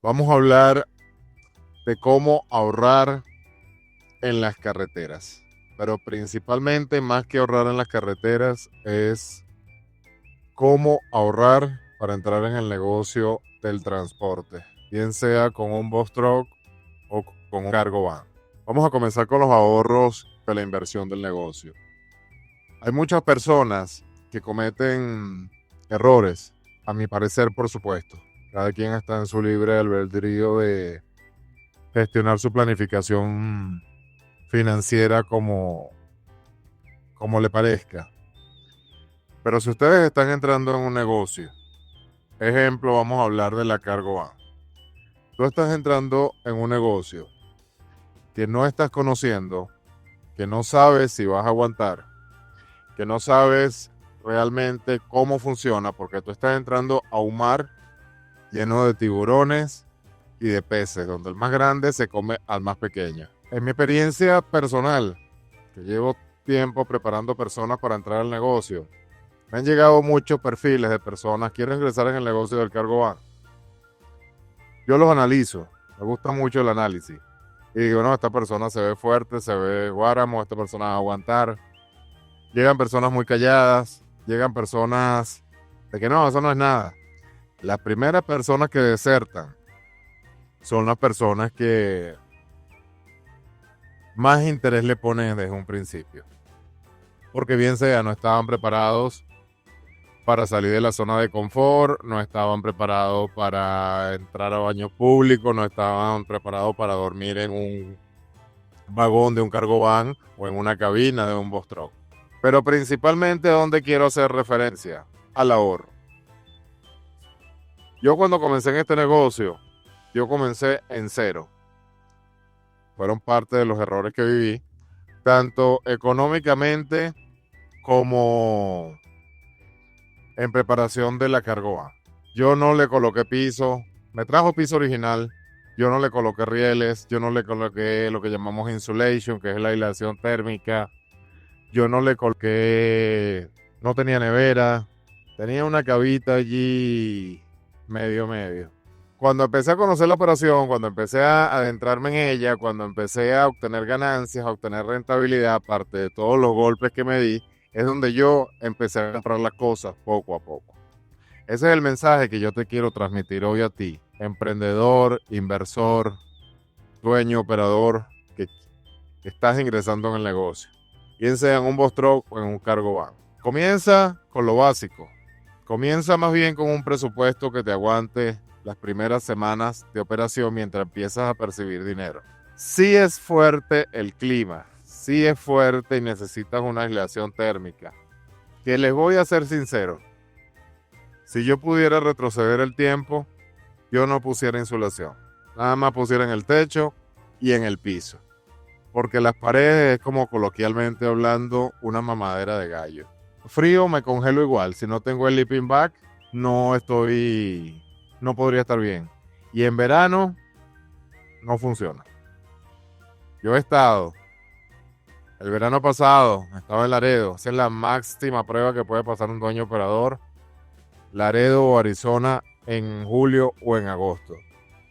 Vamos a hablar de cómo ahorrar en las carreteras. Pero principalmente, más que ahorrar en las carreteras, es cómo ahorrar para entrar en el negocio del transporte, bien sea con un bus truck o con un cargo van. Vamos a comenzar con los ahorros de la inversión del negocio. Hay muchas personas que cometen errores, a mi parecer, por supuesto. Cada quien está en su libre albedrío de gestionar su planificación financiera como le parezca. Pero si ustedes están entrando en un negocio, ejemplo, vamos a hablar de la cargo van. Tú estás entrando en un negocio que no estás conociendo, que no sabes si vas a aguantar, que no sabes realmente cómo funciona, porque tú estás entrando a un mar lleno de tiburones y de peces, donde el más grande se come al más pequeño. En mi experiencia personal, que llevo tiempo preparando personas para entrar al negocio, me han llegado muchos perfiles de personas que quieren ingresar en el negocio del cargo van. Yo los analizo, me gusta mucho el análisis. Y digo, no, esta persona se ve fuerte, se ve guáramo, esta persona va a aguantar. Llegan personas muy calladas, llegan personas de que no, eso no es nada. Las primeras personas que desertan son las personas que más interés le ponen desde un principio. Porque bien sea, no estaban preparados para salir de la zona de confort, no estaban preparados para entrar a baños públicos, no estaban preparados para dormir en un vagón de un cargo van o en una cabina de un bus truck. Pero principalmente, ¿dónde quiero hacer referencia? Al ahorro. Yo cuando comencé en este negocio, yo comencé en cero. Fueron parte de los errores que viví, tanto económicamente como en preparación de la cargo van. Yo no le coloqué piso, me trajo piso original, yo no le coloqué rieles, yo no le coloqué lo que llamamos insulation, que es la aislación térmica, yo no le coloqué, no tenía nevera, tenía una cabita allí medio. Cuando empecé a conocer la operación, cuando empecé a adentrarme en ella, cuando empecé a obtener ganancias, a obtener rentabilidad, aparte de todos los golpes que me di, es donde yo empecé a comprar las cosas poco a poco. Ese es el mensaje que yo te quiero transmitir hoy a ti, emprendedor, inversor, dueño, operador, que estás ingresando en el negocio, bien sea en un bus truck o en un cargo van. Comienza con lo básico. Comienza más bien con un presupuesto que te aguante las primeras semanas de operación mientras empiezas a percibir dinero. Sí es fuerte el clima, sí es fuerte y necesitas una aislación térmica. Que les voy a ser sincero, si yo pudiera retroceder el tiempo, yo no pusiera insulación. Nada más pusiera en el techo y en el piso. Porque las paredes es, como coloquialmente hablando, una mamadera de gallo. Frío me congelo igual. Si no tengo el sleeping bag, no podría estar bien. Y en verano, no funciona. Yo he estado, el verano pasado, estaba en Laredo. Esa es la máxima prueba que puede pasar un dueño operador. Laredo o Arizona en julio o en agosto.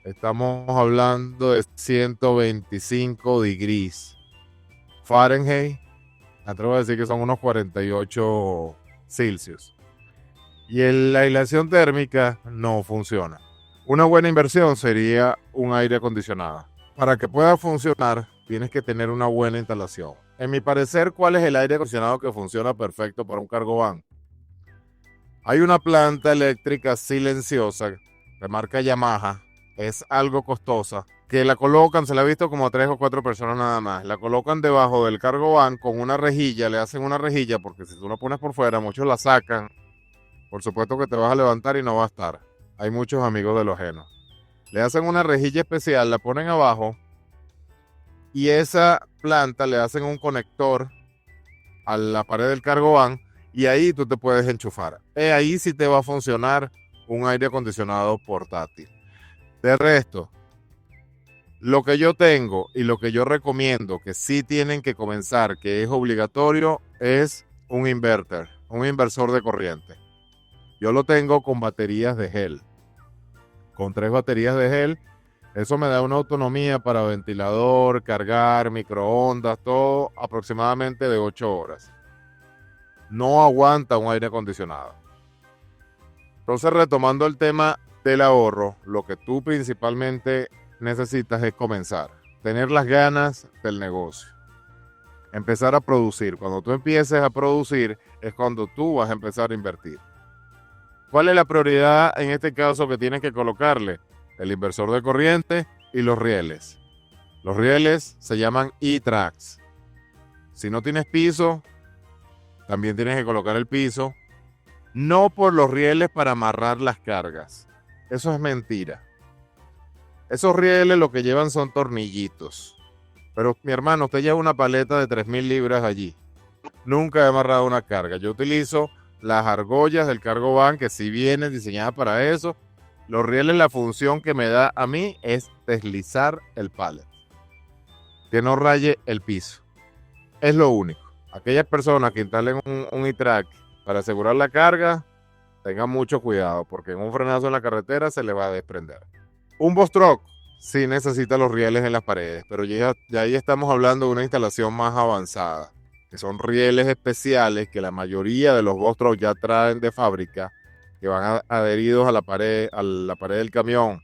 Estamos hablando de 125 degrees Fahrenheit. Me atrevo a decir que son unos 48 Celsius. Y la aislación térmica no funciona. Una buena inversión sería un aire acondicionado. Para que pueda funcionar, tienes que tener una buena instalación. En mi parecer, ¿cuál es el aire acondicionado que funciona perfecto para un cargo van? Hay una planta eléctrica silenciosa de marca Yamaha, es algo costosa, que la colocan, se la ha visto como a 3 o 4 personas nada más, la colocan debajo del cargo van con una rejilla, le hacen una rejilla, porque si tú la pones por fuera, muchos la sacan, por supuesto que te vas a levantar y no va a estar. Hay muchos amigos de lo ajeno. Le hacen una rejilla especial, la ponen abajo, y esa planta le hacen un conector a la pared del cargo van, y ahí tú te puedes enchufar. Ahí sí te va a funcionar un aire acondicionado portátil. De resto, lo que yo tengo y lo que yo recomiendo que sí tienen que comenzar, que es obligatorio, es un inverter, un inversor de corriente. Yo lo tengo con baterías de gel, con 3 baterías de gel. Eso me da una autonomía para ventilador, cargar, microondas, todo aproximadamente de 8 horas. No aguanta un aire acondicionado. Entonces, retomando el tema del ahorro, lo que tú principalmente necesitas es comenzar, tener las ganas del negocio, empezar a producir. Cuando tú empieces a producir es cuando tú vas a empezar a invertir. ¿Cuál es la prioridad en este caso que tienes que colocarle? El inversor de corriente y los rieles. Los rieles se llaman E-Tracks. Si no tienes piso, también tienes que colocar el piso. No por los rieles para amarrar las cargas. Eso es mentira. Esos rieles lo que llevan son tornillitos. Pero mi hermano, usted lleva una paleta de 3.000 libras allí. Nunca he amarrado una carga. Yo utilizo las argollas del cargo van, que si vienen diseñadas para eso. Los rieles, la función que me da a mí es deslizar el pallet, que no raye el piso. Es lo único. Aquellas personas que instalen un E-Track para asegurar la carga, tengan mucho cuidado, porque en un frenazo en la carretera se le va a desprender. Un box truck sí necesita los rieles en las paredes, pero ya ahí estamos hablando de una instalación más avanzada, que son rieles especiales que la mayoría de los box truck ya traen de fábrica, que van adheridos a la pared del camión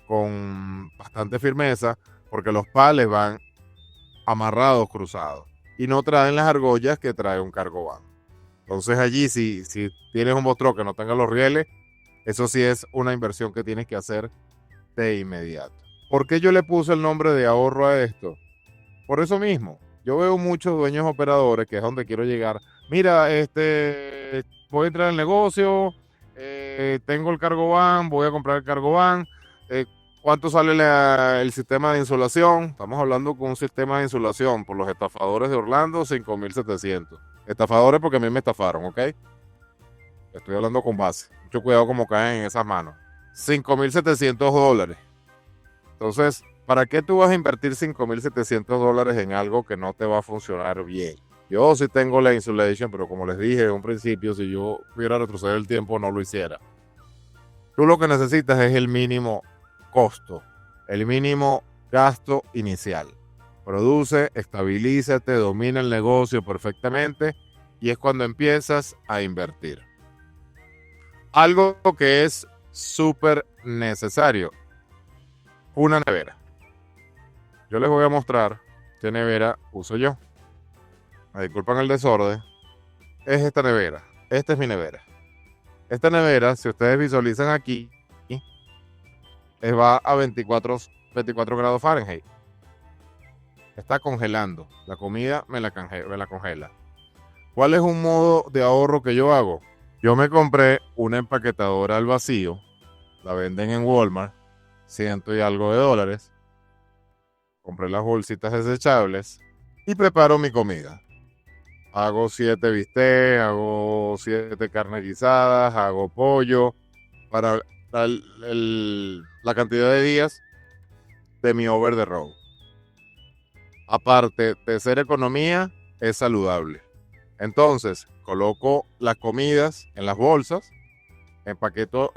con bastante firmeza, porque los pales van amarrados, cruzados, y no traen las argollas que trae un cargo van. Entonces allí, si tienes un box truck que no tenga los rieles, eso sí es una inversión que tienes que hacer de inmediato. ¿Por qué yo le puse el nombre de ahorro a esto? Por eso mismo. Yo veo muchos dueños operadores, que es donde quiero llegar. Mira, voy a entrar al negocio, tengo el cargo van, voy a comprar el cargo van. ¿Cuánto sale el sistema de insulación? Estamos hablando con un sistema de insulación por los estafadores de Orlando, 5.700. Estafadores porque a mí me estafaron, ¿ok? Estoy hablando con base. Mucho cuidado como caen en esas manos. $5.700. Entonces, ¿para qué tú vas a invertir $5.700 en algo que no te va a funcionar bien? Yo sí tengo la insulation, pero como les dije en un principio, si yo pudiera retroceder el tiempo, no lo hiciera. Tú lo que necesitas es el mínimo costo, el mínimo gasto inicial. Produce, estabilízate, domina el negocio perfectamente y es cuando empiezas a invertir. Algo que es súper necesario, una nevera. Yo les voy a mostrar qué nevera uso yo. Me disculpan el desorden. Es esta nevera. Esta es mi nevera. Esta nevera, si ustedes visualizan aquí, va a 24 grados Fahrenheit. Está congelando. La comida me la congela. ¿Cuál es un modo de ahorro que yo hago? Yo me compré una empaquetadora al vacío. La venden en Walmart. $100 y algo. Compré las bolsitas desechables y preparo mi comida. Hago 7 bistecs, hago 7 carnes guisadas, hago pollo para la cantidad de días de mi over the road. Aparte de ser economía, es saludable. Entonces, coloco las comidas en las bolsas, empaqueto,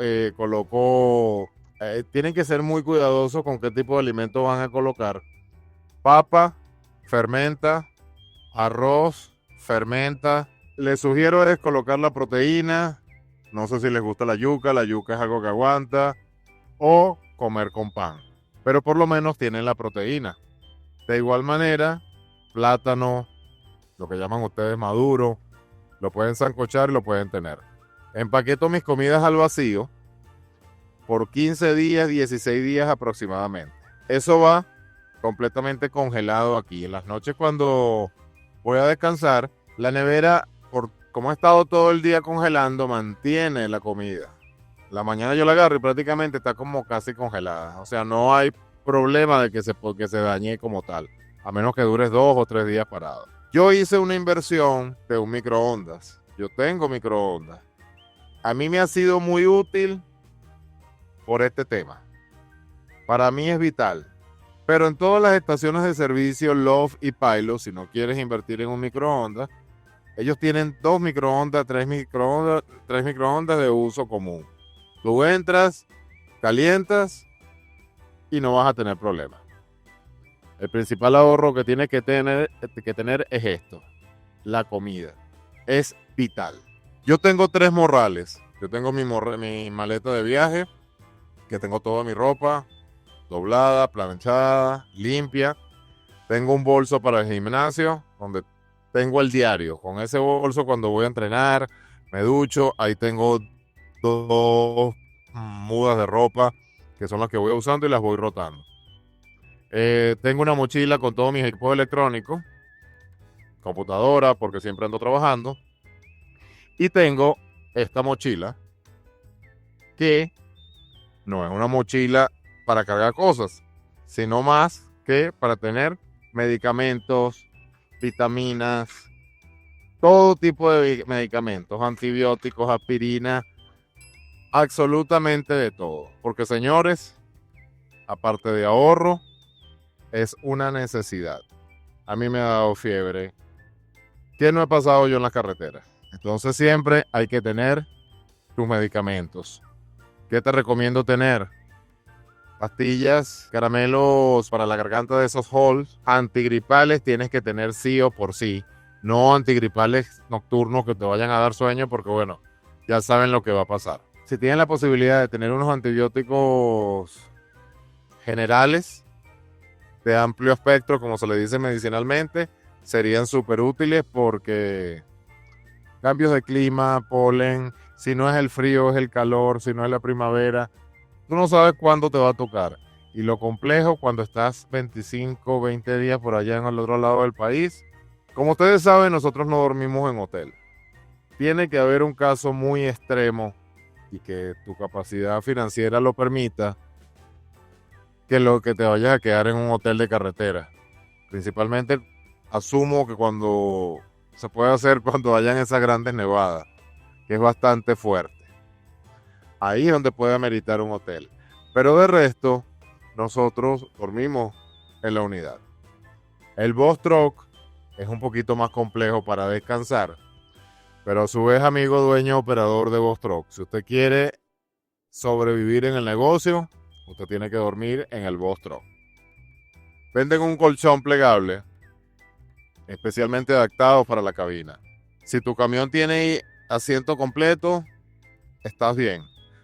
tienen que ser muy cuidadosos con qué tipo de alimentos van a colocar. Papa, fermenta, arroz, fermenta. Les sugiero es colocar la proteína. No sé si les gusta la yuca es algo que aguanta. O comer con pan. Pero por lo menos tienen la proteína. De igual manera, plátano, lo que llaman ustedes maduro, lo pueden sancochar y lo pueden tener. Empaqueto mis comidas al vacío por 15 días, 16 días aproximadamente. Eso va completamente congelado aquí. En las noches cuando voy a descansar, la nevera, como ha estado todo el día congelando, mantiene la comida. La mañana yo la agarro y prácticamente está como casi congelada. O sea, no hay problema de que se dañe como tal, a menos que dures 2 o 3 días parado. Yo hice una inversión de un microondas. Yo tengo microondas. A mí me ha sido muy útil por este tema. Para mí es vital. Pero en todas las estaciones de servicio Love y Pilot, si no quieres invertir en un microondas, ellos tienen 2 microondas, 3 microondas de uso común. Tú entras, calientas y no vas a tener problemas. El principal ahorro que tienes que tener es esto, la comida. Es vital. Yo tengo 3 morrales. Yo tengo mi maleta de viaje, que tengo toda mi ropa doblada, planchada, limpia. Tengo un bolso para el gimnasio, donde tengo el diario. Con ese bolso, cuando voy a entrenar, me ducho, ahí tengo 2 mudas de ropa, que son las que voy usando y las voy rotando. Tengo una mochila con todos mis equipos electrónicos, computadora, porque siempre ando trabajando. Y tengo esta mochila, que no es una mochila para cargar cosas, sino más que para tener medicamentos, vitaminas, todo tipo de medicamentos, antibióticos, aspirina, absolutamente de todo. Porque, señores, aparte de ahorro, es una necesidad. A mí me ha dado fiebre. ¿Qué no he pasado yo en las carreteras? Entonces siempre hay que tener tus medicamentos. ¿Qué te recomiendo tener? Pastillas, caramelos para la garganta de esos halls. Antigripales tienes que tener sí o por sí. No antigripales nocturnos que te vayan a dar sueño, porque bueno, ya saben lo que va a pasar. Si tienen la posibilidad de tener unos antibióticos generales de amplio espectro, como se le dice medicinalmente, serían súper útiles, porque cambios de clima, polen, si no es el frío, es el calor, si no es la primavera, tú no sabes cuándo te va a tocar. Y lo complejo cuando estás 25, 20 días por allá en el otro lado del país. Como ustedes saben, nosotros no dormimos en hotel. Tiene que haber un caso muy extremo y que tu capacidad financiera lo permita, que te vayas a quedar en un hotel de carretera. Principalmente asumo que cuando se puede hacer cuando hayan esas grandes nevadas, que es bastante fuerte. Ahí es donde puede ameritar un hotel. Pero de resto, nosotros dormimos en la unidad. El Boss Truck es un poquito más complejo para descansar, pero a su vez, amigo dueño operador de Boss Truck, si usted quiere sobrevivir en el negocio, usted tiene que dormir en el Boss Truck. Venden un colchón plegable, especialmente adaptado para la cabina. Si tu camión tiene asiento completo, estás bien.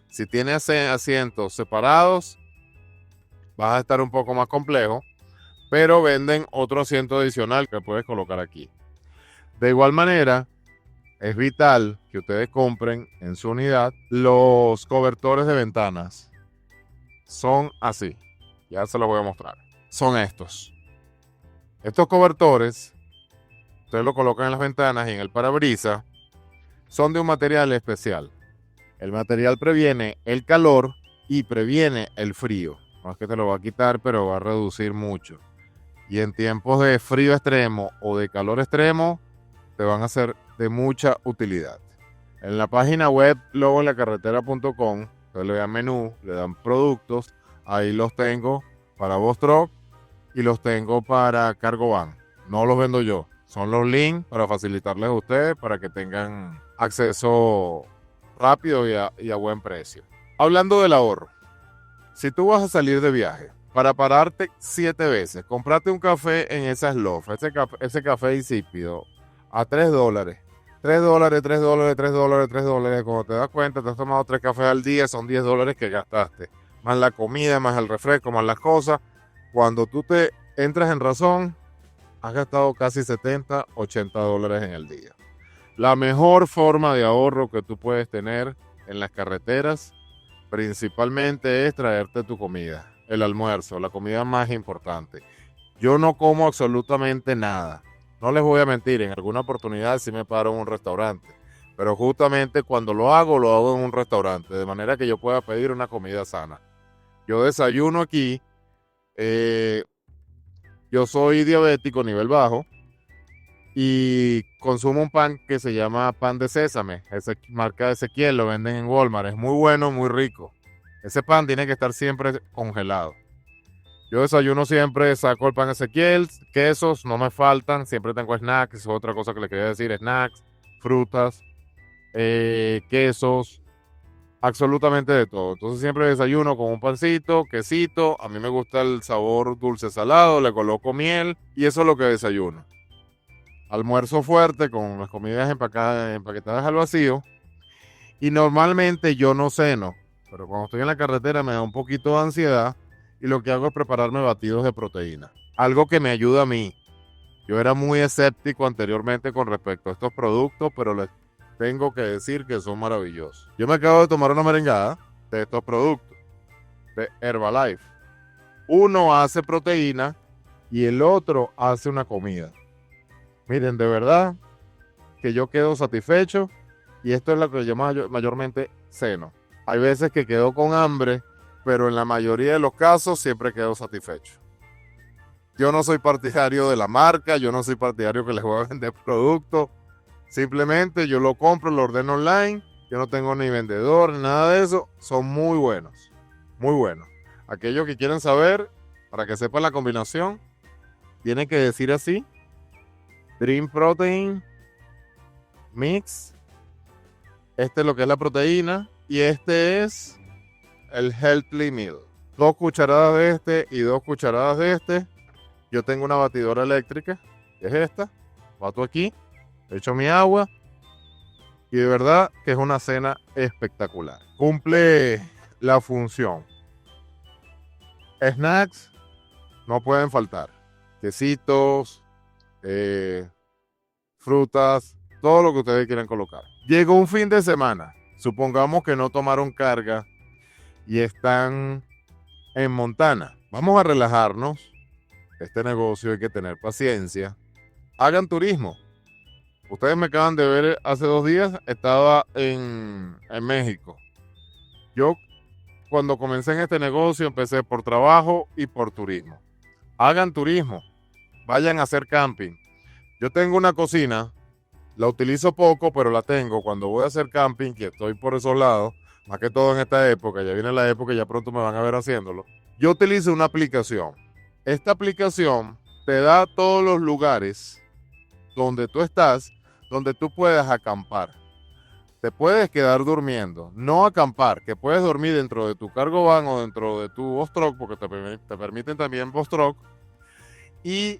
Si tiene asientos separados, vas a estar un poco más complejo, pero venden otro asiento adicional que puedes colocar aquí. De igual manera, es vital que ustedes compren en su unidad los cobertores de ventanas. Son así. Ya se los voy a mostrar. Son estos. Estos cobertores, ustedes lo colocan en las ventanas y en el parabrisas, son de un material especial. El material previene el calor y previene el frío. No es que te lo va a quitar, pero va a reducir mucho. Y en tiempos de frío extremo o de calor extremo, te van a ser de mucha utilidad. En la página web logoenlacarretera.com, ustedes le dan menú, le dan productos, ahí los tengo para Boss Truck y los tengo para Cargo Van. No los vendo yo, son los links para facilitarles a ustedes para que tengan acceso rápido y a buen precio. Hablando del ahorro, si tú vas a salir de viaje, para pararte 7 veces, comprate un café en esa Slof, ese café insípido, a $3. $3, $3, $3, $3. Cuando te das cuenta, te has tomado 3 cafés al día, son $10 que gastaste. Más la comida, más el refresco, más las cosas. Cuando tú te entras en razón, has gastado casi $70, $80 en el día. La mejor forma de ahorro que tú puedes tener en las carreteras, principalmente, es traerte tu comida, el almuerzo, la comida más importante. Yo no como absolutamente nada. No les voy a mentir, en alguna oportunidad sí me paro en un restaurante, pero justamente cuando lo hago en un restaurante, de manera que yo pueda pedir una comida sana. Yo desayuno aquí, yo soy diabético nivel bajo y consumo un pan que se llama pan de sésame, esa marca de Ezequiel, lo venden en Walmart, es muy bueno, muy rico. Ese pan tiene que estar siempre congelado. Yo desayuno siempre, saco el pan Ezequiel, quesos, no me faltan, siempre tengo snacks, es otra cosa que le quería decir, snacks, frutas, quesos, absolutamente de todo. Entonces siempre desayuno con un pancito, quesito, a mí me gusta el sabor dulce salado, le coloco miel y eso es lo que desayuno. Almuerzo fuerte con las comidas empaquetadas al vacío y normalmente yo no ceno, pero cuando estoy en la carretera me da un poquito de ansiedad y lo que hago es prepararme batidos de proteína. Algo que me ayuda a mí. Yo era muy escéptico anteriormente con respecto a estos productos, pero les tengo que decir que son maravillosos. Yo me acabo de tomar una merengada de estos productos, de Herbalife. Uno hace proteína y el otro hace una comida. Miren, de verdad que yo quedo satisfecho y esto es lo que yo mayormente ceno. Hay veces que quedo con hambre, pero en la mayoría de los casos siempre quedo satisfecho. Yo no soy partidario de la marca, yo no soy partidario que les voy a vender productos. Simplemente yo lo compro, lo ordeno online, yo no tengo ni vendedor, ni nada de eso. Son muy buenos, muy buenos. Aquellos que quieren saber, para que sepan la combinación, tienen que decir así: Dream Protein Mix. Este es lo que es la proteína y este es el Healthy Meal. 2 cucharadas de este y 2 cucharadas de este. Yo tengo una batidora eléctrica, que es esta. Bato aquí, echo mi agua y de verdad que es una cena espectacular. Cumple la función. Snacks no pueden faltar. Quesitos, frutas, todo lo que ustedes quieran colocar. Llegó un fin de semana. Supongamos que no tomaron carga y están en Montana. Vamos a relajarnos. Este negocio hay que tener paciencia. Hagan turismo. Ustedes me acaban de ver hace 2 días, estaba en México. Yo cuando comencé en este negocio empecé por trabajo y por turismo. Hagan turismo, vayan a hacer camping. Yo tengo una cocina, la utilizo poco, pero la tengo. Cuando voy a hacer camping, que estoy por esos lados, más que todo en esta época, ya viene la época y ya pronto me van a ver haciéndolo. Yo utilizo una aplicación. Esta aplicación te da todos los lugares donde tú estás, donde tú puedes acampar. Te puedes quedar durmiendo, no acampar, que puedes dormir dentro de tu cargo van o dentro de tu bus truck, porque te permiten también bus truck, y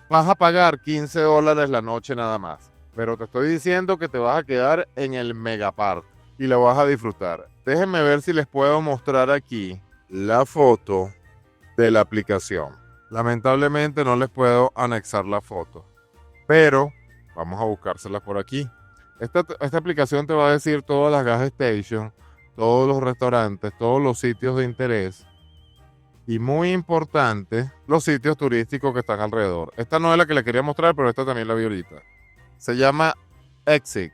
vas a pagar $15 la noche nada más. Pero te estoy diciendo que te vas a quedar en el Megapark y lo vas a disfrutar. Déjenme ver si les puedo mostrar aquí la foto de la aplicación. Lamentablemente no les puedo anexar la foto, pero vamos a buscársela por aquí. Esta aplicación te va a decir todas las gas stations, todos los restaurantes, todos los sitios de interés y muy importante, los sitios turísticos que están alrededor. Esta no es la que le quería mostrar, pero esta también la vi ahorita. Se llama Exit.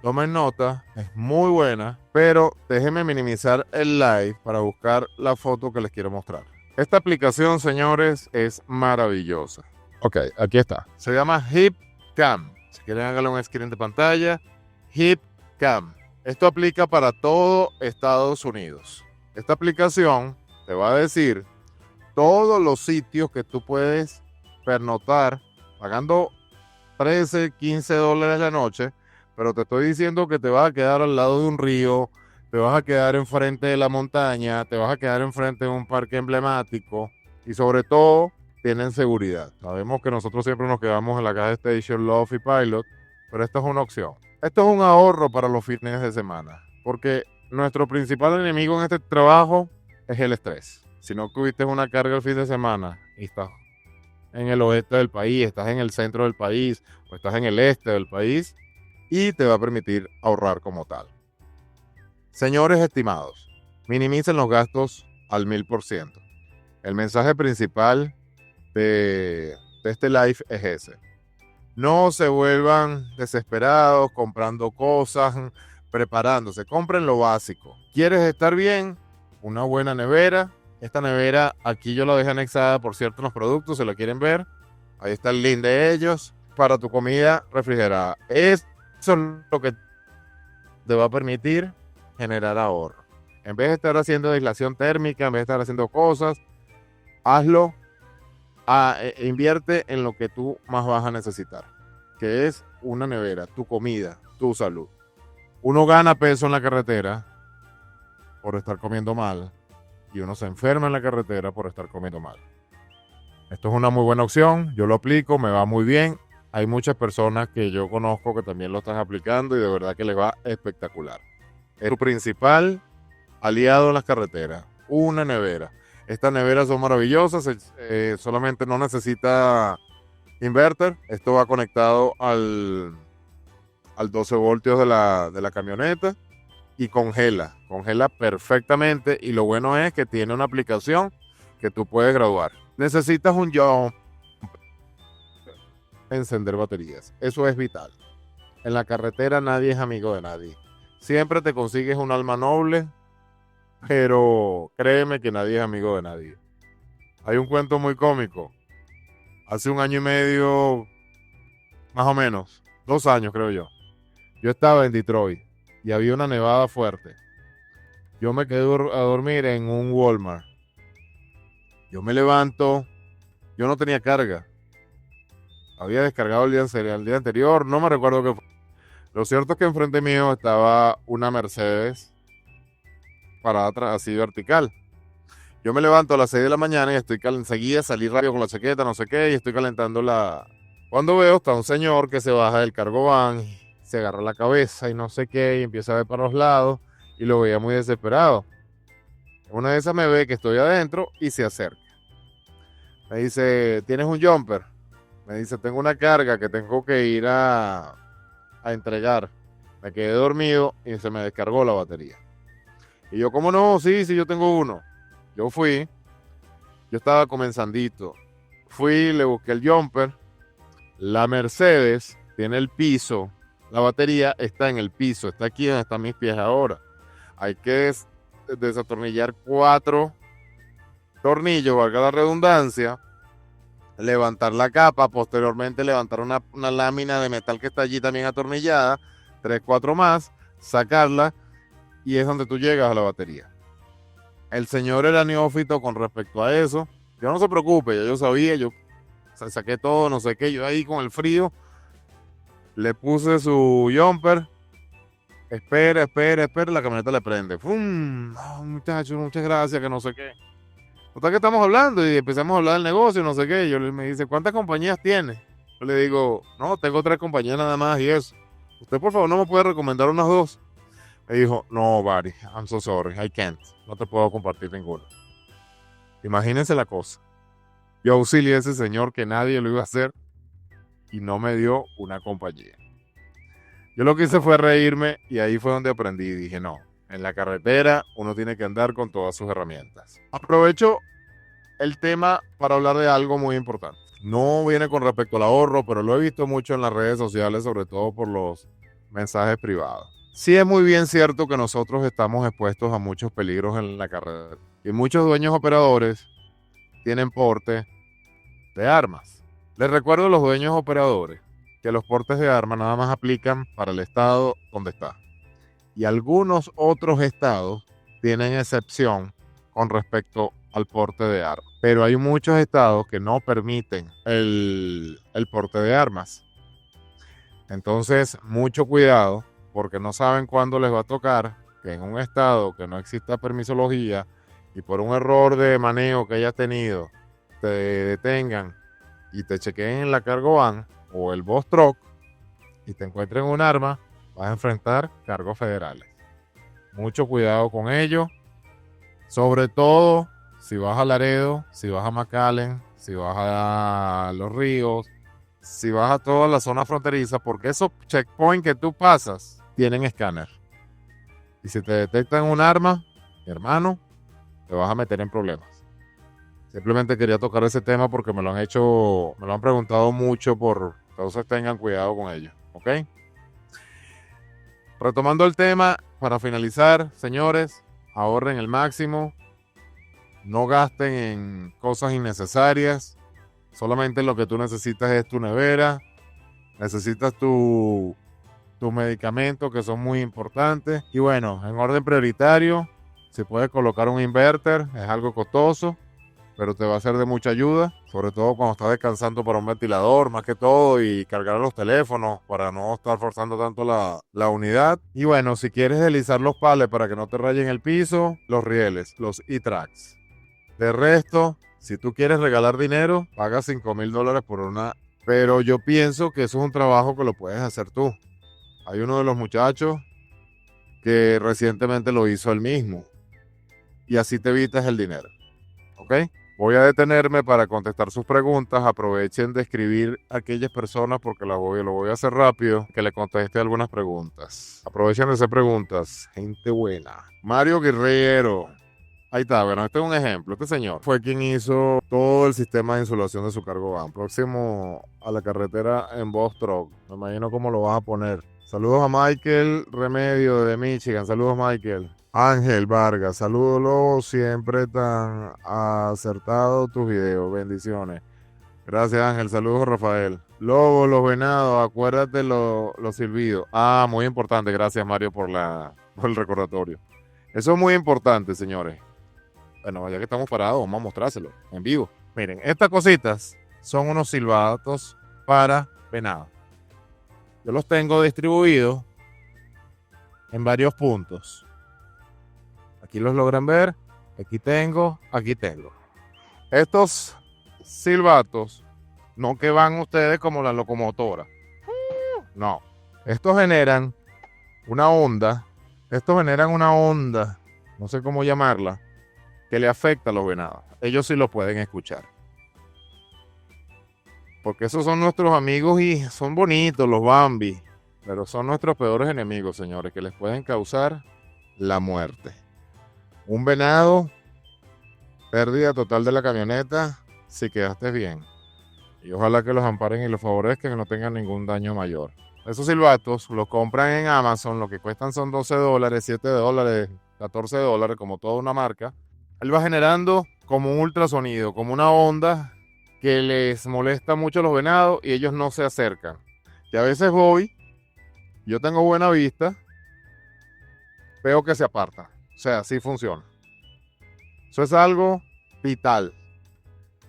Tomen nota, es muy buena, pero déjenme minimizar el live para buscar la foto que les quiero mostrar. Esta aplicación, señores, es maravillosa. Ok, aquí está. Se llama HipCam. Si quieren, háganle un screen de pantalla. HipCam. Esto aplica para todo Estados Unidos. Esta aplicación te va a decir todos los sitios que tú puedes pernoctar pagando $13, $15 la noche, pero te estoy diciendo que te vas a quedar al lado de un río, te vas a quedar enfrente de la montaña, te vas a quedar enfrente de un parque emblemático y sobre todo tienen seguridad. Sabemos que nosotros siempre nos quedamos en la gas station Love y Pilot, pero esto es una opción. Esto es un ahorro para los fines de semana, porque nuestro principal enemigo en este trabajo es el estrés. Si no tuviste una carga el fin de semana y estás en el oeste del país, estás en el centro del país o estás en el este del país, y te va a permitir ahorrar como tal. Señores estimados, minimicen los gastos al 1000%. El mensaje principal de este live es ese. No se vuelvan desesperados comprando cosas, preparándose. Compren lo básico. ¿Quieres estar bien? Una buena nevera. Esta nevera aquí yo la dejé anexada, por cierto, en los productos, si la quieren ver. Ahí está el link de ellos. Para tu comida refrigerada. Eso es lo que te va a permitir generar ahorro. En vez de estar haciendo aislación térmica, en vez de estar haciendo cosas, hazlo. Invierte en lo que tú más vas a necesitar, que es una nevera, tu comida, tu salud. Uno gana peso en la carretera por estar comiendo mal y uno se enferma en la carretera por estar comiendo mal. Esto es una muy buena opción, yo lo aplico, me va muy bien. Hay muchas personas que yo conozco que también lo están aplicando y de verdad que les va espectacular. Es tu principal aliado en las carreteras, una nevera. Estas neveras son maravillosas, solamente no necesita inverter. Esto va conectado al 12 voltios de la camioneta y congela perfectamente, y lo bueno es que tiene una aplicación que tú puedes graduar. Necesitas un jump, encender baterías, eso es vital. En la carretera nadie es amigo de nadie. Siempre te consigues un alma noble, pero créeme que nadie es amigo de nadie. Hay un cuento muy cómico. Hace 1 año y medio, más o menos, 2 años creo yo. Yo estaba en Detroit y había una nevada fuerte. Yo me quedé a dormir en un Walmart. Yo me levanto, yo no tenía carga. Había descargado el día anterior, no me recuerdo qué fue. Lo cierto es que enfrente mío estaba una Mercedes parada atrás, así vertical. Yo me levanto a las 6 de la mañana y enseguida salí rápido con la chaqueta, no sé qué, y estoy calentando la... Cuando veo, está un señor que se baja del cargo van, se agarra la cabeza y no sé qué, y empieza a ver para los lados, y lo veía muy desesperado. Una de esas me ve que estoy adentro y se acerca. Me dice, ¿tienes un jumper? Me dice, tengo una carga que tengo que ir a entregar. Me quedé dormido y se me descargó la batería. Y yo, ¿cómo no? Sí, yo tengo uno. Yo estaba comenzandito. Fui, le busqué el jumper. La Mercedes tiene el piso. La batería está en el piso. Está aquí donde están mis pies ahora. Hay que desatornillar 4 tornillos, valga la redundancia. Levantar la capa, posteriormente levantar una lámina de metal que está allí también atornillada, 3, 4 más, sacarla, y es donde tú llegas a la batería. El señor era neófito con respecto a eso. Yo no se preocupe, yo sabía, yo saqué todo, no sé qué, yo ahí con el frío, le puse su jumper, espera, la camioneta le prende. ¡Fum! Oh, muchacho, muchas gracias, que no sé qué. Total que estamos hablando y empezamos a hablar del negocio, no sé qué. Me dice, ¿cuántas compañías tiene? Yo le digo, no, tengo 3 compañías nada más y eso. ¿Usted por favor no me puede recomendar unas 2? Me dijo, no, buddy, I'm so sorry, I can't. No te puedo compartir ninguna. Imagínense la cosa. Yo auxilié a ese señor que nadie lo iba a hacer y no me dio una compañía. Yo lo que hice fue reírme y ahí fue donde aprendí. Dije, no, en la carretera uno tiene que andar con todas sus herramientas. Aprovecho el tema para hablar de algo muy importante. No viene con respecto al ahorro, pero lo he visto mucho en las redes sociales, sobre todo por los mensajes privados. Sí es muy bien cierto que nosotros estamos expuestos a muchos peligros en la carretera y muchos dueños operadores tienen porte de armas. Les recuerdo a los dueños operadores que los portes de armas nada más aplican para el estado donde está. Y algunos otros estados tienen excepción con respecto al porte de armas. Pero hay muchos estados que no permiten el porte de armas. Entonces, mucho cuidado, porque no saben cuándo les va a tocar que en un estado que no exista permisología y por un error de manejo que hayas tenido, te detengan y te chequeen en la cargo van o el boss truck y te encuentren un arma, vas a enfrentar cargos federales. Mucho cuidado con ello, sobre todo si vas a Laredo, si vas a McAllen, si vas a Los Ríos, si vas a toda la zona fronteriza, porque esos checkpoints que tú pasas tienen escáner. Y si te detectan un arma, mi hermano, te vas a meter en problemas. Simplemente quería tocar ese tema porque me lo han preguntado mucho, entonces tengan cuidado con ello, ¿ok? Retomando el tema, para finalizar, señores, ahorren el máximo, no gasten en cosas innecesarias, solamente lo que tú necesitas es tu nevera, necesitas tus medicamentos que son muy importantes, y bueno, en orden prioritario, si puedes colocar un inverter, es algo costoso, pero te va a ser de mucha ayuda, sobre todo cuando estás descansando para un ventilador, más que todo, y cargar los teléfonos para no estar forzando tanto la unidad. Y bueno, si quieres deslizar los palets para que no te rayen el piso, los rieles, los e-tracks. De resto, si tú quieres regalar dinero, paga $5,000 por una. Pero yo pienso que eso es un trabajo que lo puedes hacer tú. Hay uno de los muchachos que recientemente lo hizo él mismo. Y así te evitas el dinero. ¿Ok? Voy a detenerme para contestar sus preguntas. Aprovechen de escribir a aquellas personas porque lo voy a hacer rápido, que le conteste algunas preguntas. Aprovechen de hacer preguntas. Gente buena. Mario Guerrero. Ahí está, bueno, este es un ejemplo. Este señor fue quien hizo todo el sistema de insulación de su cargo van. Próximo a la carretera en Boss Truck. Me imagino cómo lo vas a poner. Saludos a Michael Remedio de Michigan. Saludos, Michael. Ángel Vargas, saludos Lobo, siempre tan acertado tus videos, bendiciones. Gracias Ángel, saludos Rafael. Lobo, los venados, acuérdate los silbidos. Ah, muy importante, gracias Mario por el recordatorio. Eso es muy importante, señores. Bueno, ya que estamos parados, vamos a mostrárselo en vivo. Miren, estas cositas son unos silbatos para venado. Yo los tengo distribuidos en varios puntos. Aquí los logran ver. Aquí tengo. Estos silbatos no que van ustedes como la locomotora. No. Estos generan una onda. No sé cómo llamarla. Que le afecta a los venados. Ellos sí lo pueden escuchar. Porque esos son nuestros amigos y son bonitos los Bambi. Pero son nuestros peores enemigos, señores. Que les pueden causar la muerte. Un venado, pérdida total de la camioneta, si quedaste bien. Y ojalá que los amparen y los favorezcan y no tengan ningún daño mayor. Esos silbatos los compran en Amazon, lo que cuestan son $12, $7, $14, como toda una marca. Él va generando como un ultrasonido, como una onda que les molesta mucho a los venados y ellos no se acercan. Y a veces yo tengo buena vista, veo que se apartan. O sea, así funciona. Eso es algo vital.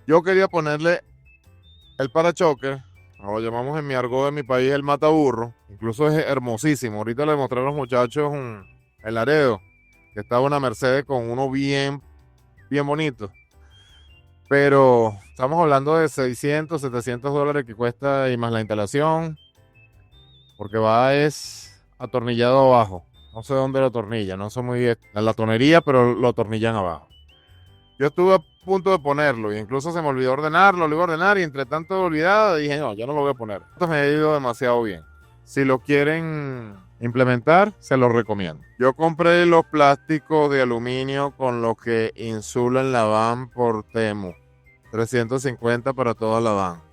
Yo quería ponerle el parachoque, lo llamamos en mi argot de mi país el mataburro. Incluso es hermosísimo. Ahorita le mostré a los muchachos el Laredo, que estaba una Mercedes con uno bien bonito. Pero estamos hablando de $600, $700 que cuesta y más la instalación. Porque es atornillado abajo. No sé dónde lo atornilla, no sé muy bien la tonería, pero lo atornillan abajo. Yo estuve a punto de ponerlo y incluso se me olvidó ordenarlo, lo iba a ordenar y entre tanto olvidado dije, no, yo no lo voy a poner. Esto me ha ido demasiado bien. Si lo quieren implementar, se los recomiendo. Yo compré los plásticos de aluminio con los que insulan la van por Temu. 350 para toda la van.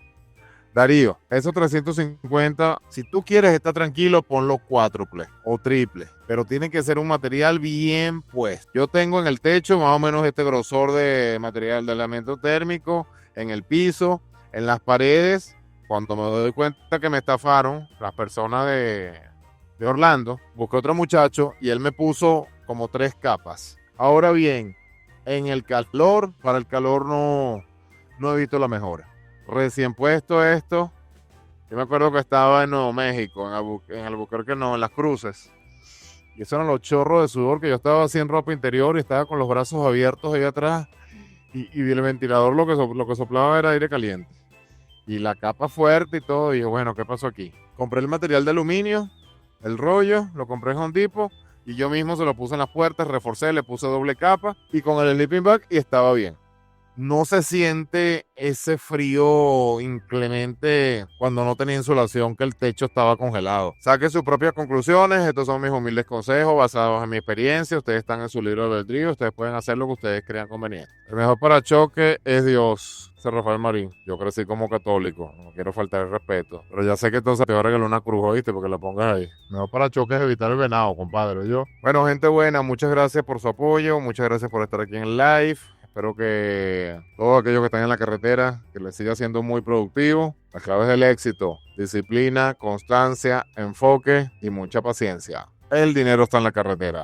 Darío, esos 350, si tú quieres estar tranquilo, ponlo cuádruple o triple, pero tiene que ser un material bien puesto. Yo tengo en el techo más o menos este grosor de material de aislamiento térmico, en el piso, en las paredes. Cuando me doy cuenta que me estafaron las personas de Orlando, busqué otro muchacho y él me puso como 3 capas. Ahora bien, en el calor, para el calor no he visto la mejora. Recién puesto esto, yo me acuerdo que estaba en Nuevo México, en Albuquerque no, en Las Cruces. Y esos eran los chorros de sudor que yo estaba así en ropa interior y estaba con los brazos abiertos ahí atrás. Y el ventilador lo que soplaba era aire caliente. Y la capa fuerte y todo. Y yo, bueno, ¿qué pasó aquí? Compré el material de aluminio, el rollo, lo compré en Home Depot. Y yo mismo se lo puse en las puertas, reforcé, le puse doble capa. Y con el sleeping bag y estaba bien. No se siente ese frío inclemente cuando no tenía insulación, que el techo estaba congelado. Saque sus propias conclusiones. Estos son mis humildes consejos basados en mi experiencia. Ustedes están en su libro de albedrío. Ustedes pueden hacer lo que ustedes crean conveniente. El mejor parachoque es Dios. Ese Rafael Marín. Yo crecí como católico. No quiero faltar el respeto. Pero ya sé que entonces te va a regalar una cruz, ¿oíste? Porque la pongas ahí. El mejor parachoque es evitar el venado, compadre. Yo. Bueno, gente buena, muchas gracias por su apoyo. Muchas gracias por estar aquí en live. Espero que todos aquellos que están en la carretera, que les siga siendo muy productivo. Las claves del éxito: disciplina, constancia, enfoque y mucha paciencia. El dinero está en la carretera.